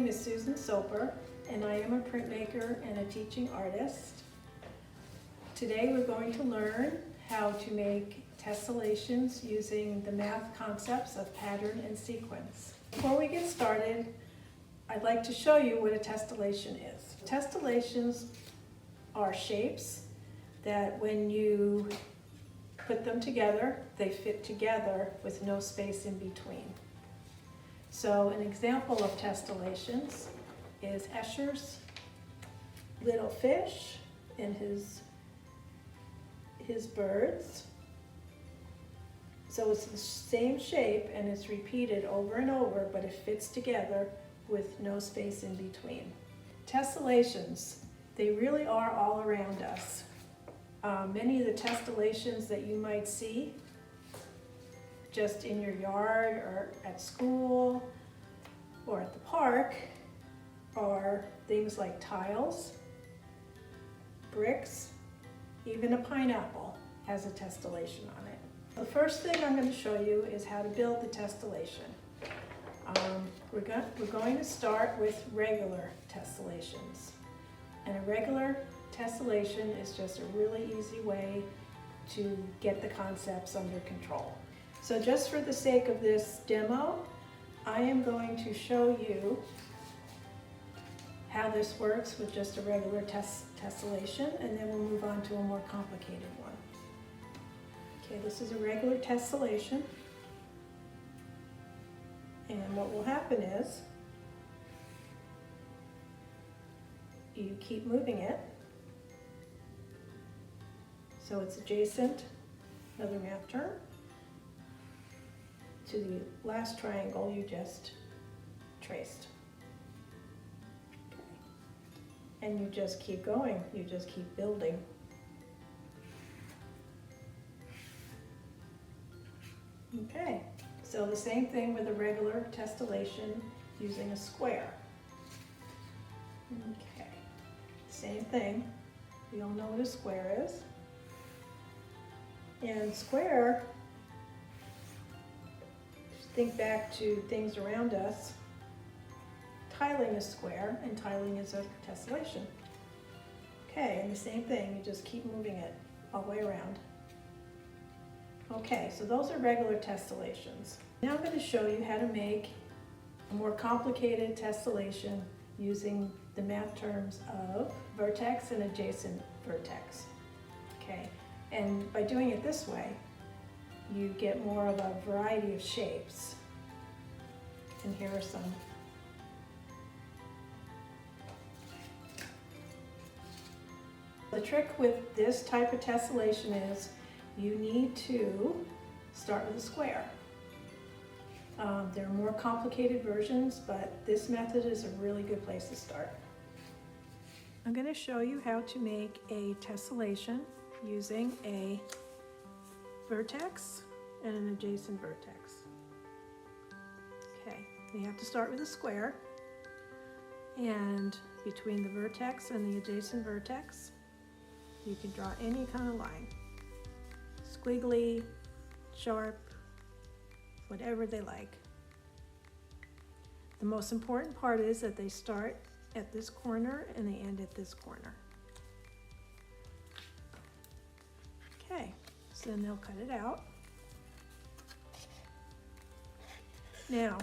name is Susan Soper, and I am a printmaker and a teaching artist. Today we're going to learn how to make tessellations using the math concepts of pattern and sequence. Before we get started, I'd like to show you what a tessellation is. Tessellations are shapes that when you put them together, they fit together with no space in between. So an example of tessellations is Escher's little fish and his birds. So it's the same shape and it's repeated over and over, but it fits together with no space in between. Tessellations, they really are all around us. Many of the tessellations that you might see just in your yard or at school or at the park are things like tiles, bricks, even a pineapple has a tessellation on it. The first thing I'm going to show you is how to build the tessellation. We're going to start with regular tessellations. And a regular tessellation is just a really easy way to get the concepts under control. So just for the sake of this demo, I am going to show you how this works with just a regular tessellation, and then we'll move on to a more complicated one. Okay, this is a regular tessellation. And what will happen is you keep moving it so it's adjacent, another math term, to the last triangle you just traced. Okay. And you just keep going, you just keep building. Okay, so the same thing with a regular tessellation using a square. Okay, same thing. We all know what a square is. And square, think back to things around us. Tiling is square and tiling is a tessellation. Okay, and the same thing, you just keep moving it all the way around. Okay, so those are regular tessellations. Now I'm going to show you how to make a more complicated tessellation using the math terms of vertex and adjacent vertex. Okay, and by doing it this way, you get more of a variety of shapes. And here are some. The trick with this type of tessellation is you need to start with a square. There are more complicated versions, but this method is a really good place to start. I'm going to show you how to make a tessellation using a vertex and an adjacent vertex. Okay, you have to start with a square, and between the vertex and the adjacent vertex, you can draw any kind of line. Squiggly, sharp, whatever they like. The most important part is that they start at this corner and they end at this corner. Okay, so then they'll cut it out. Now,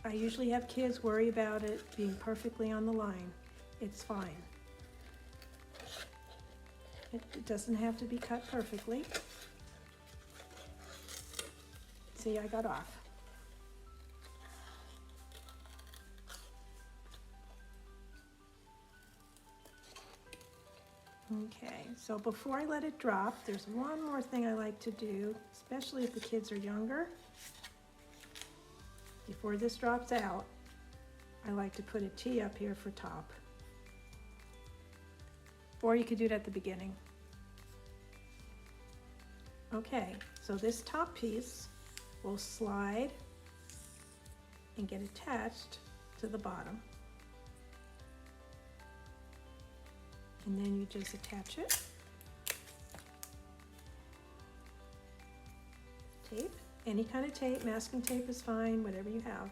I usually have kids worry about it being perfectly on the line. It's fine. It doesn't have to be cut perfectly. See, I got off. Okay, so before I let it drop, there's one more thing I like to do, especially if the kids are younger. Before this drops out, I like to put a T up here for top. Or you could do it at the beginning. Okay, so this top piece will slide and get attached to the bottom. And then you just attach it. Tape, any kind of tape, masking tape is fine, whatever you have.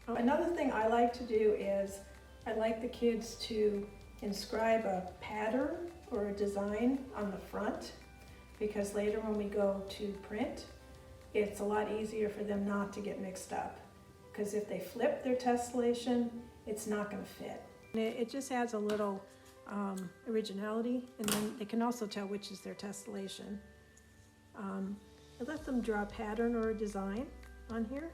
Another thing I like to do is I like the kids to inscribe a pattern or a design on the front, because later when we go to print, it's a lot easier for them not to get mixed up. Because if they flip their tessellation, it's not going to fit. It just adds a little originality, and then they can also tell which is their tessellation. I let them draw a pattern or a design on here,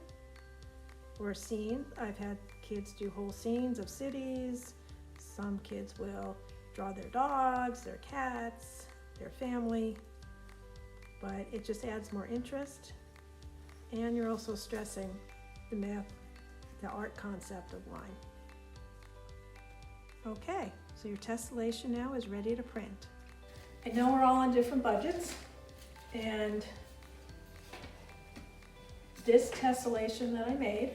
or a scene. I've had kids do whole scenes of cities. Some kids will draw their dogs, their cats, their family, but it just adds more interest, and you're also stressing the math, the art concept of line. Okay, so your tessellation now is ready to print. I know we're all on different budgets, and this tessellation that I made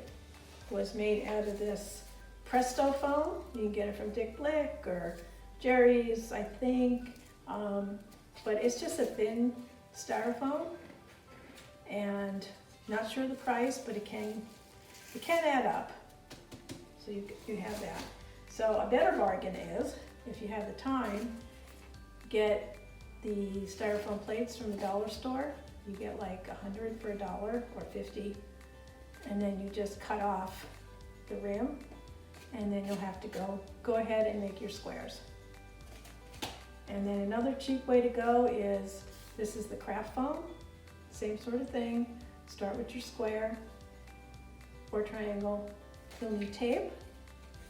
was made out of this Presto foam. You can get it from Dick Blick or Jerry's, I think, but it's just a thin styrofoam, and not sure the price, but it can add up. So you have that. So a better bargain is, if you have the time, get the styrofoam plates from the dollar store. You get like 100 for $1 or 50, and then you just cut off the rim, and then you'll have to go ahead and make your squares. And then another cheap way to go is, this is the craft foam, same sort of thing. Start with your square or triangle. You'll need tape,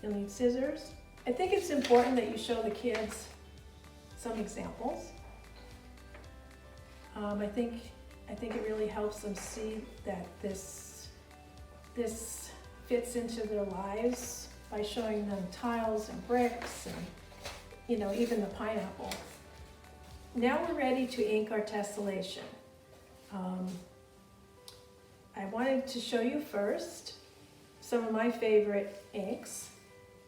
you'll need scissors. I think it's important that you show the kids some examples. I think it really helps them see that this fits into their lives by showing them tiles and bricks and, you know, even the pineapple. Now we're ready to ink our tessellation. I wanted to show you first some of my favorite inks,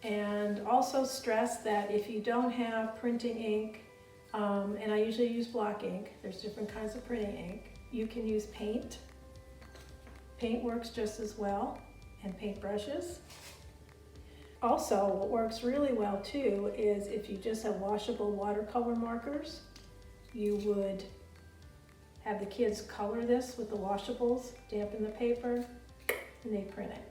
and also stress that if you don't have printing ink, and I usually use block ink, there's different kinds of printing ink. You can use paint. Paint works just as well, and paint brushes. Also, what works really well too is if you just have washable watercolor markers, you would have the kids color this with the washables, dampen the paper, and they print it.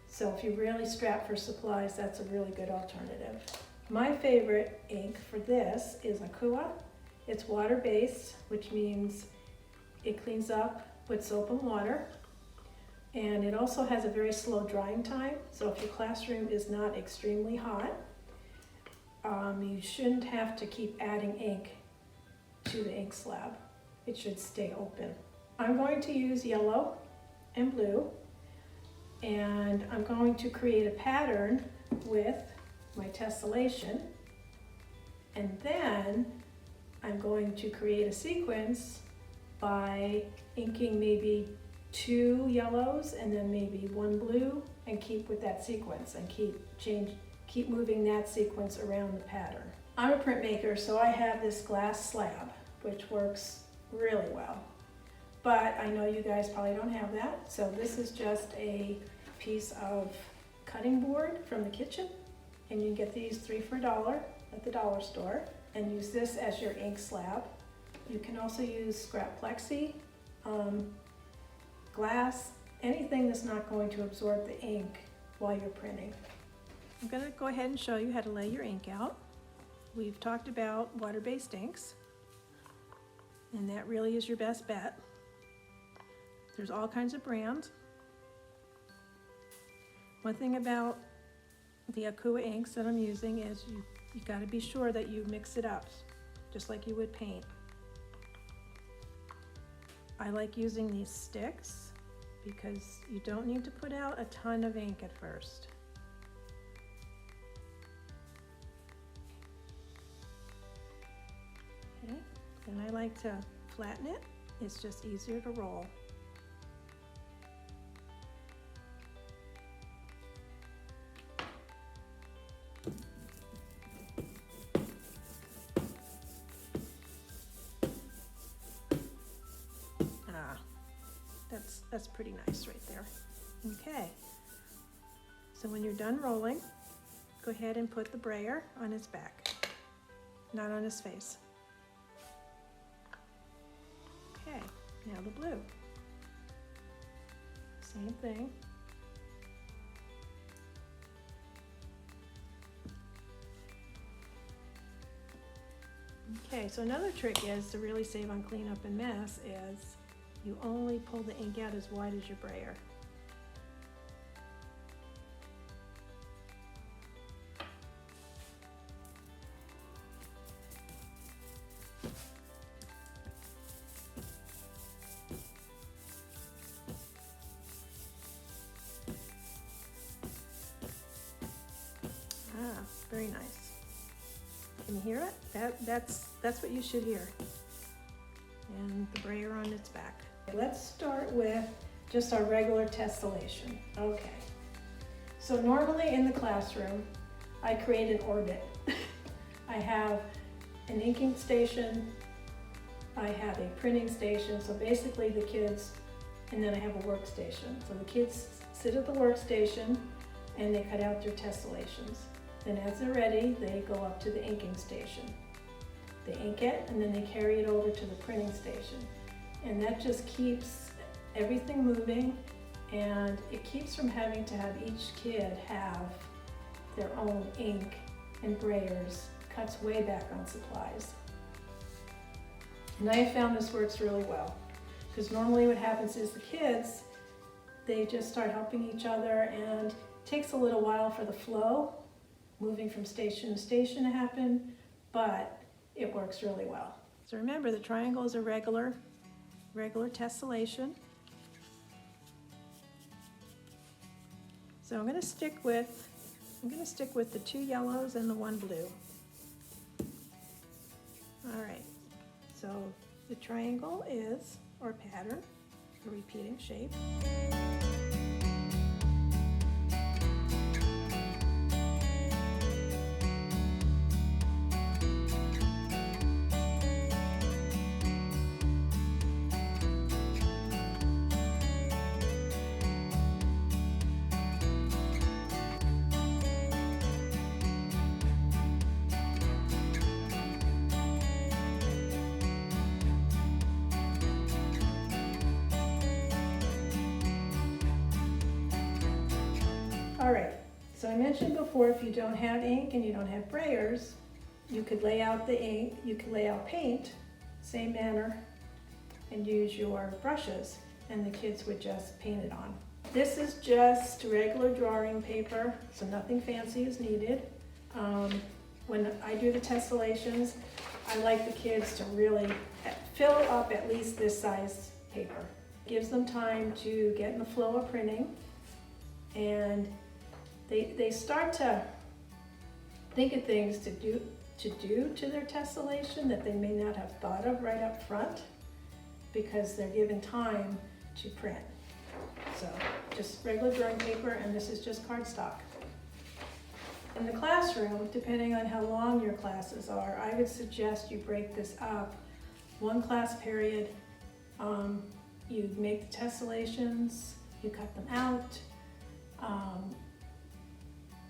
So if you're really strapped for supplies, that's a really good alternative. My favorite ink for this is Aqua. It's water-based, which means it cleans up with soap and water. And it also has a very slow drying time. So if your classroom is not extremely hot, you shouldn't have to keep adding ink to the ink slab. It should stay open. I'm going to use yellow and blue, and I'm going to create a pattern with my tessellation, and then I'm going to create a sequence by inking maybe 2 yellows and then maybe 1 blue, and keep with that sequence and keep moving that sequence around the pattern. I'm a printmaker, so I have this glass slab, which works really well. But I know you guys probably don't have that, so this is just a piece of cutting board from the kitchen, and you can get these 3 for $1 at the dollar store, and use this as your ink slab. You can also use scrap plexi, glass, anything that's not going to absorb the ink while you're printing. I'm going to go ahead and show you how to lay your ink out. We've talked about water-based inks, and that really is your best bet. There's all kinds of brands. One thing about the Aqua inks that I'm using is you got to be sure that you mix it up, just like you would paint. I like using these sticks because you don't need to put out a ton of ink at first. Okay, and I like to flatten it. It's just easier to roll. That's pretty nice right there. Okay, so when you're done rolling, go ahead and put the brayer on his back, not on his face. Okay, now the blue. Same thing. Okay, so another trick is to really save on cleanup and mess is you only pull the ink out as wide as your brayer. Ah, very nice. Can you hear it? That's what you should hear. And the brayer on its back. Let's start with just our regular tessellation. Okay. So normally in the classroom, I create an orbit. I have an inking station, I have a printing station, so basically the kids, and then I have a workstation. So the kids sit at the workstation and they cut out their tessellations. Then as they're ready, they go up to the inking station. They ink it and then they carry it over to the printing station. And that just keeps everything moving, and it keeps from having to have each kid have their own ink and brayers. Cuts way back on supplies. And I have found this works really well, because normally what happens is the kids, they just start helping each other, and it takes a little while for the flow, moving from station to station to happen, but it works really well. So remember, the triangle is a regular tessellation. So I'm going to stick with the 2 yellows and the 1 blue. All right, so the triangle is our pattern, a repeating shape. All right, so I mentioned before, if you don't have ink and you don't have brayers, you could lay out the ink, you could lay out paint, same manner, and use your brushes, and the kids would just paint it on. This is just regular drawing paper, so nothing fancy is needed. When I do the tessellations, I like the kids to really fill up at least this size paper. Gives them time to get in the flow of printing, and they start to think of things to do to their tessellation that they may not have thought of right up front, because they're given time to print. So just regular drawing paper, and this is just cardstock. In the classroom, depending on how long your classes are, I would suggest you break this up. 1 class period, you make the tessellations, you cut them out,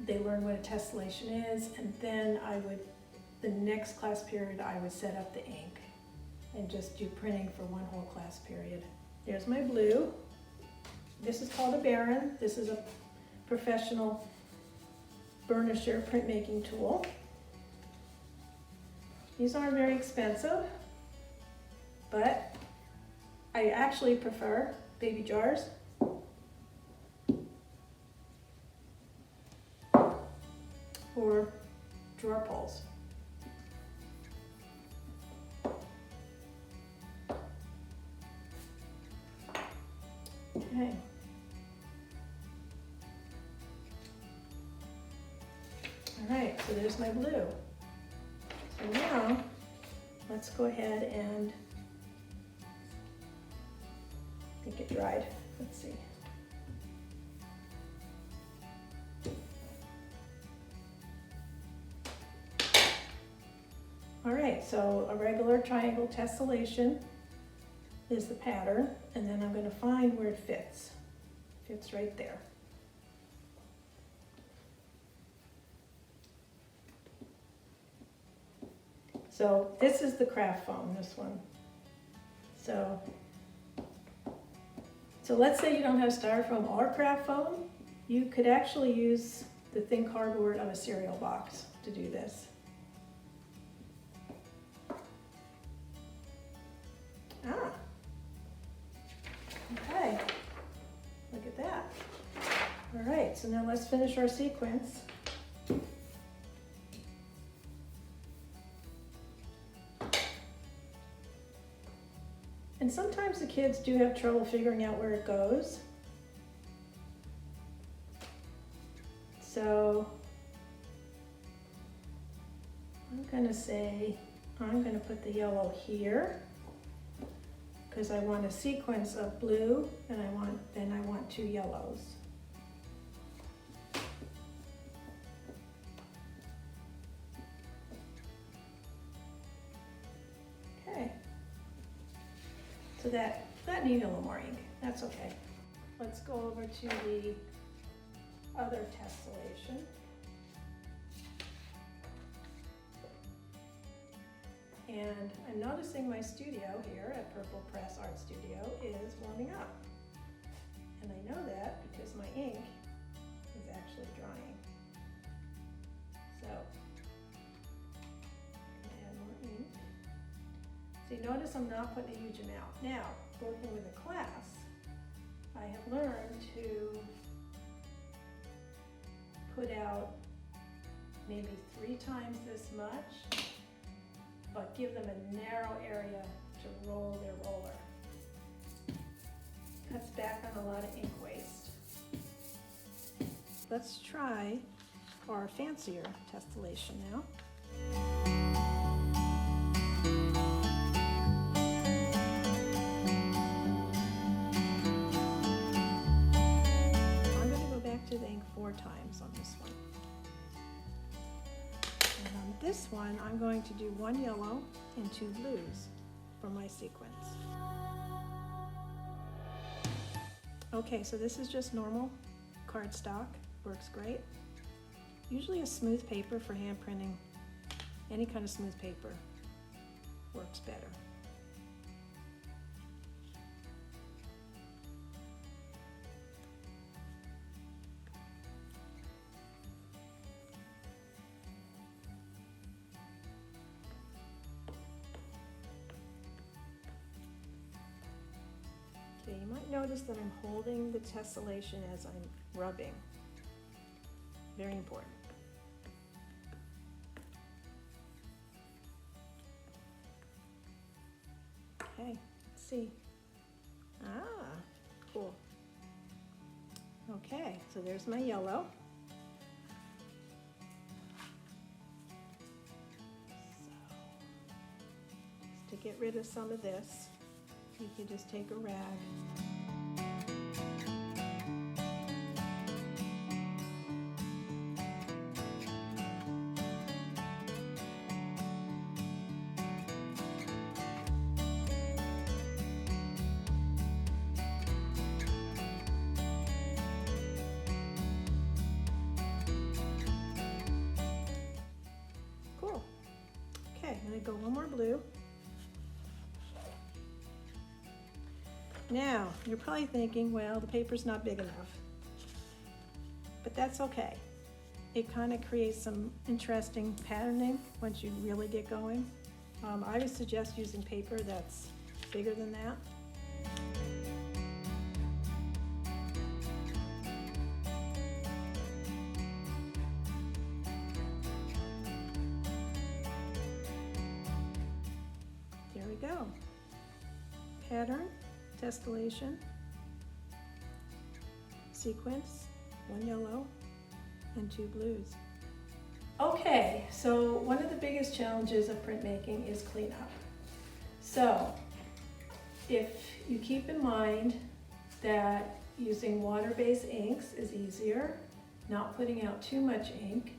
they learn what a tessellation is, and then the next class period, I would set up the ink and just do printing for 1 whole class period. There's my blue. This is called a Baron. This is a professional burnisher printmaking tool. These aren't very expensive, but I actually prefer baby jars. Or drawer pulls. Okay. All right, so there's my blue. So now, let's go ahead and, I think it dried. Let's see. All right, so a regular triangle tessellation is the pattern, and then I'm going to find where it fits Fits right there. So this is the craft foam, this one. So let's say you don't have styrofoam or craft foam. You could actually use the thin cardboard of a cereal box to do this. Okay, look at that. All right, so now let's finish our sequence. And sometimes the kids do have trouble figuring out where it goes. So I'm gonna put the yellow here because I want a sequence of blue and I want 2 yellows. Okay. So that needed a little more ink. That's okay. Let's go over to the other tessellation. And I'm noticing my studio here at Purple Press Art Studio is warming up. And I know that because my ink is actually drying. So, add more ink. So you notice I'm not putting a huge amount. Now, working with a class, I have learned to put out maybe 3 times this much, but give them a narrow area to roll their roller. Cuts back on a lot of ink waste. Let's try our fancier tessellation now. I'm going to go back to the ink 4 times on this one. And on this one, I'm going to do 1 yellow and 2 blues for my sequence. Okay, so this is just normal cardstock, works great. Usually a smooth paper for hand printing, any kind of smooth paper works better. Okay, you might notice that I'm holding the tessellation as I'm rubbing. Very important. Okay, let's see. Ah, cool. Okay, so there's my yellow. So, just to get rid of some of this, you can just take a rag. Cool. Okay, I'm going to go 1 more blue. Now, you're probably thinking, well, the paper's not big enough. But that's okay. It kind of creates some interesting patterning once you really get going. I would suggest using paper that's bigger than that. There we go. Pattern. Tessellation, sequence, 1 yellow and 2 blues. Okay, so one of the biggest challenges of printmaking is cleanup. So if you keep in mind that using water-based inks is easier, not putting out too much ink,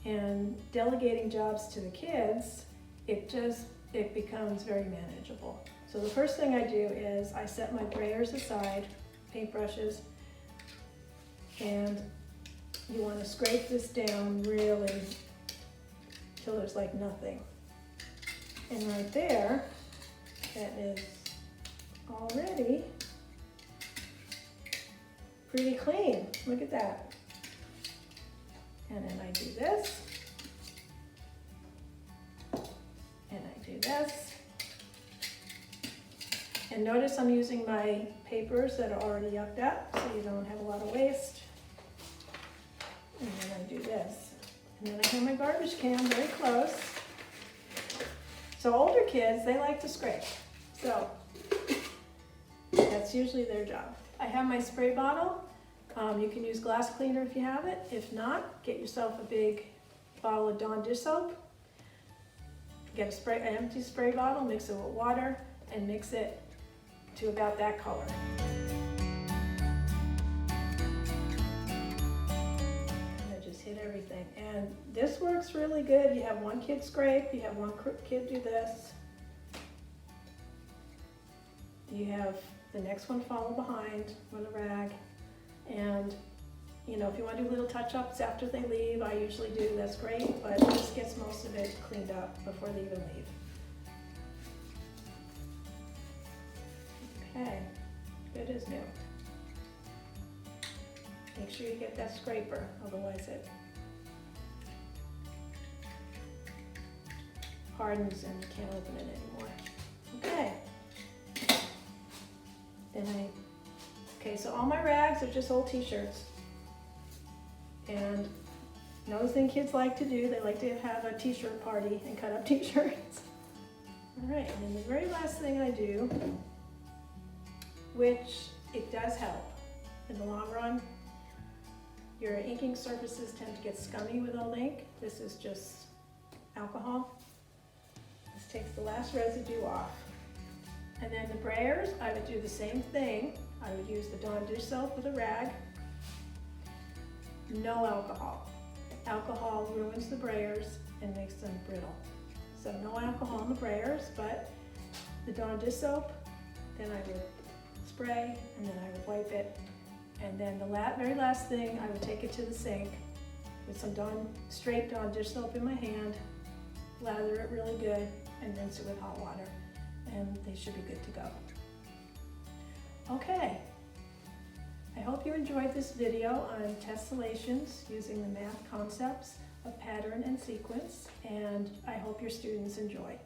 and delegating jobs to the kids, it becomes very manageable. So the first thing I do is I set my brayers aside, paintbrushes. And you want to scrape this down really till there's like nothing. And right there, that is already pretty clean. Look at that. And then I do this. And I do this. And notice I'm using my papers that are already yucked up so you don't have a lot of waste. And then I do this. And then I have my garbage can very close. So older kids, they like to scrape. So that's usually their job. I have my spray bottle. You can use glass cleaner if you have it. If not, get yourself a big bottle of Dawn dish soap. Get an empty spray bottle, mix it with water, and mix it to about that color. And I just hit everything. And this works really good. You have one kid scrape, you have one kid do this. You have the next one follow behind with a rag. And you know, if you want to do little touch-ups after they leave, I usually do, that's great, but this gets most of it cleaned up before they even leave. Okay, good as new. Make sure you get that scraper, otherwise it hardens and you can't open it anymore. Okay. Okay, so all my rags are just old t-shirts. And another thing kids like to do, they like to have a t-shirt party and cut up t-shirts. All right, and then the very last thing I do, which it does help in the long run, your inking surfaces tend to get scummy with old ink. This is just alcohol. This takes the last residue off. And then the brayers, I would do the same thing. I would use the Dawn dish soap with a rag. No alcohol. Alcohol ruins the brayers and makes them brittle. So no alcohol in the brayers, but the Dawn dish soap, then I would spray and then I would wipe it. And then the very last thing, I would take it to the sink with some straight Dawn dish soap in my hand, lather it really good, and rinse it with hot water. And they should be good to go. Okay, I hope you enjoyed this video on tessellations using the math concepts of pattern and sequence, and I hope your students enjoy.